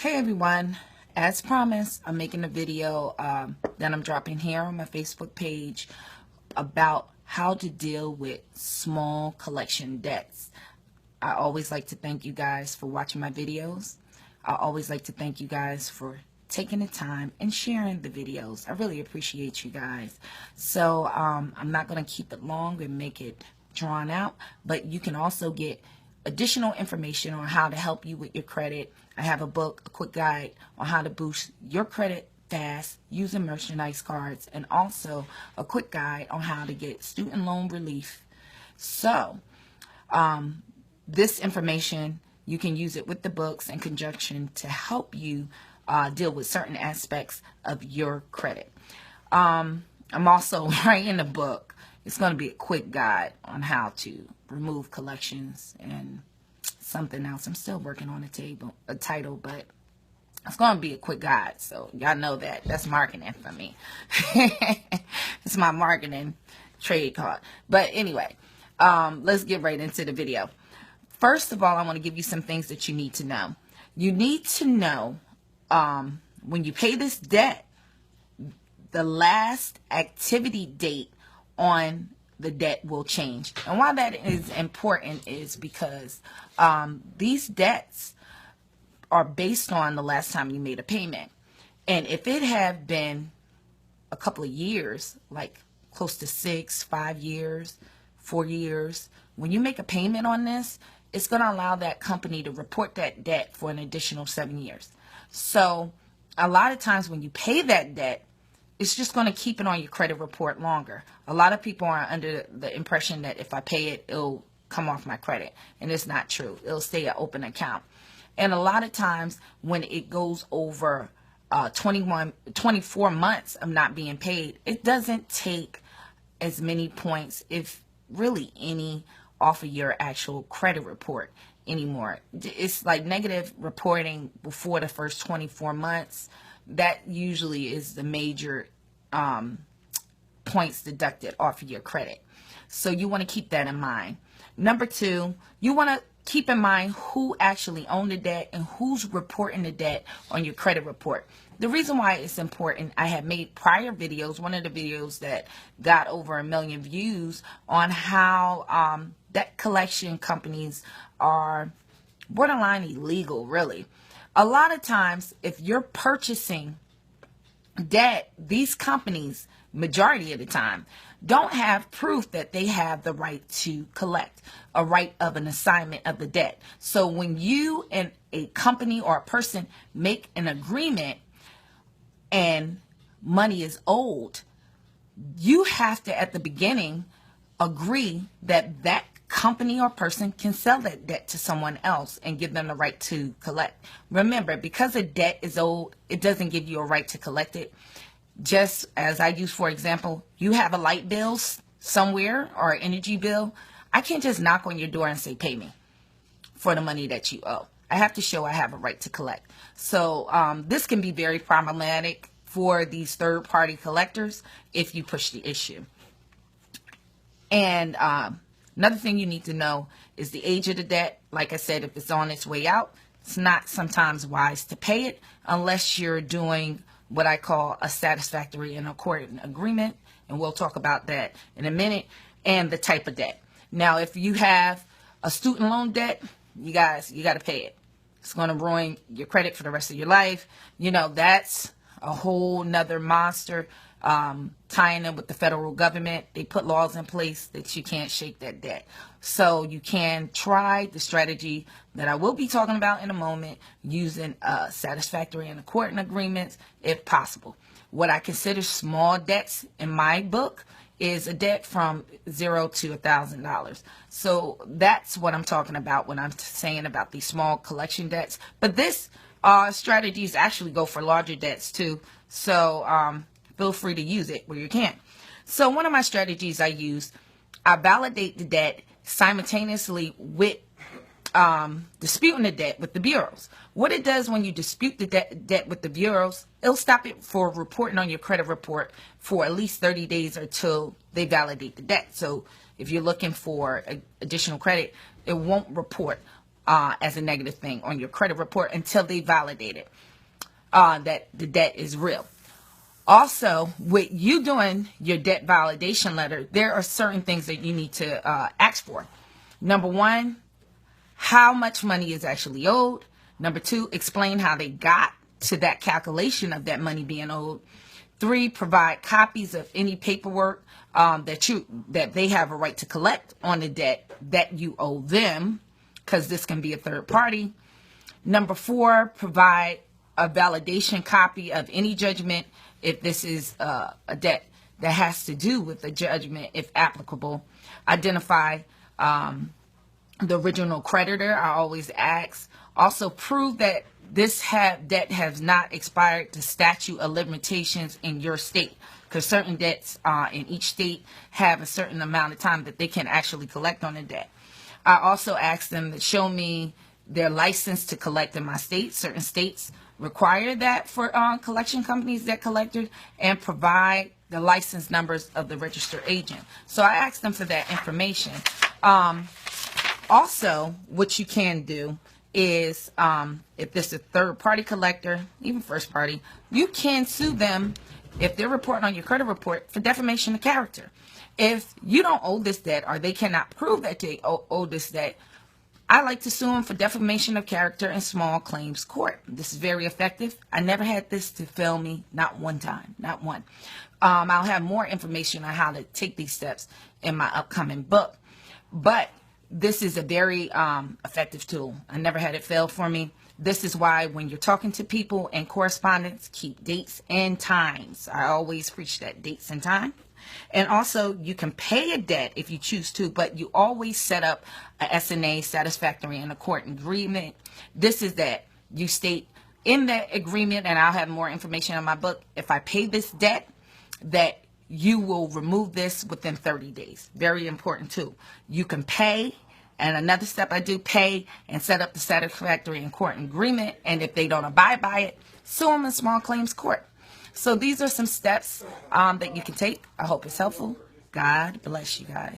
Hey everyone, as promised, I'm making a video that I'm dropping here on my Facebook page about how to deal with small collection debts. I always like to thank you guys for watching my videos. I always like to thank you guys for taking the time and sharing the videos. I really appreciate you guys. So I'm not going to keep it long and make it drawn out, but you can also get additional information on how to help you with your credit. I have a book, a quick guide on how to boost your credit fast using merchandise cards, and also a quick guide on how to get student loan relief. So this information, you can use it with the books in conjunction to help you deal with certain aspects of your credit. I'm also writing a book. It's going to be a quick guide on how to remove collections and something else. I'm still working on a title, but it's going to be a quick guide. So y'all know that. That's marketing for me. It's my marketing trade card. But anyway, let's get right into the video. First of all, I want to give you some things that you need to know. You need to know when you pay this debt, the last activity date on the debt will change. And why that is important is because these debts are based on the last time you made a payment. And if it have been a couple of years, like close to 6, 5 years, 4 years, when you make a payment on this, it's going to allow that company to report that debt for an additional 7 years. So a lot of times when you pay that debt, it's just going to keep it on your credit report longer. A lot of people are under the impression that if I pay it, it'll come off my credit. And it's not true. It'll stay an open account. And a lot of times when it goes over 24 months of not being paid, it doesn't take as many points, if really any, off of your actual credit report anymore. It's like negative reporting before the first 24 months. That usually is the major points deducted off of your credit. So you want to keep that in mind. Number two, you want to keep in mind who actually owned the debt and who's reporting the debt on your credit report. The reason why it's important, I have made prior videos, one of the videos that got over 1 million views, on how debt collection companies are borderline illegal, really. A lot of times, if you're purchasing debt, these companies, majority of the time, don't have proof that they have the right to collect, a right of an assignment of the debt. So when you and a company or a person make an agreement and money is owed, you have to, at the beginning, agree that that company or person can sell that debt to someone else and give them the right to collect. Remember, because a debt is owed, it doesn't give you a right to collect it. Just as I use, for example, you have a light bill somewhere or an energy bill. I can't just knock on your door and say, pay me for the money that you owe. I have to show I have a right to collect. So this can be very problematic for these third-party collectors if you push the issue. And another thing you need to know is the age of the debt. Like I said, if it's on its way out, it's not sometimes wise to pay it unless you're doing what I call a satisfactory and accordant agreement. And we'll talk about that in a minute. And the type of debt. Now, if you have a student loan debt, you got to pay it. It's going to ruin your credit for the rest of your life. You know, that's a whole nother monster. Tying in with the federal government, they put laws in place that you can't shake that debt. So you can try the strategy that I will be talking about in a moment, using satisfactory and accordant agreements if possible. What I consider small debts in my book is a debt from $0 to $1,000. So that's what I'm talking about when I'm saying about these small collection debts. But this strategies actually go for larger debts too. So feel free to use it where you can. So one of my strategies I use, I validate the debt simultaneously with disputing the debt with the bureaus. What it does when you dispute the debt with the bureaus, it'll stop it for reporting on your credit report for at least 30 days until they validate the debt. So if you're looking for additional credit, it won't report as a negative thing on your credit report until they validate it, that the debt is real. Also, with you doing your debt validation letter, there are certain things that you need to ask for. Number one, how much money is actually owed. Number two, explain how they got to that calculation of that money being owed. Three, provide copies of any paperwork that they have a right to collect on the debt that you owe them, because this can be a third party. Number four, provide a validation copy of any judgment if this is a debt that has to do with the judgment, if applicable. Identify the original creditor. I always ask. Also, prove that this debt has not expired the statute of limitations in your state, because certain debts in each state have a certain amount of time that they can actually collect on the debt. I also ask them to show me their license to collect in my state. Certain states require that for collection companies, debt collectors, and provide the license numbers of the registered agent. So I ask them for that information. Also, what you can do is, if this is a third party collector, even first party, you can sue them if they're reporting on your credit report for defamation of character. If you don't owe this debt, or they cannot prove that they owe this debt, I like to sue them for defamation of character in small claims court. This is very effective. I never had this to fail me, not one time, not one. I'll have more information on how to take these steps in my upcoming book. But this is a very effective tool. I never had it fail for me. This is why when you're talking to people in correspondence, keep dates and times. I always preach that, dates and time. And also, you can pay a debt if you choose to, but you always set up a SNA, satisfactory and accord agreement. This is that you state in that agreement, and I'll have more information in my book, if I pay this debt, that you will remove this within 30 days. Very important too. You can pay, and another step I do, pay and set up the satisfactory and court agreement, and if they don't abide by it, sue them in small claims court. So these are some steps that you can take. I hope it's helpful. God bless you guys.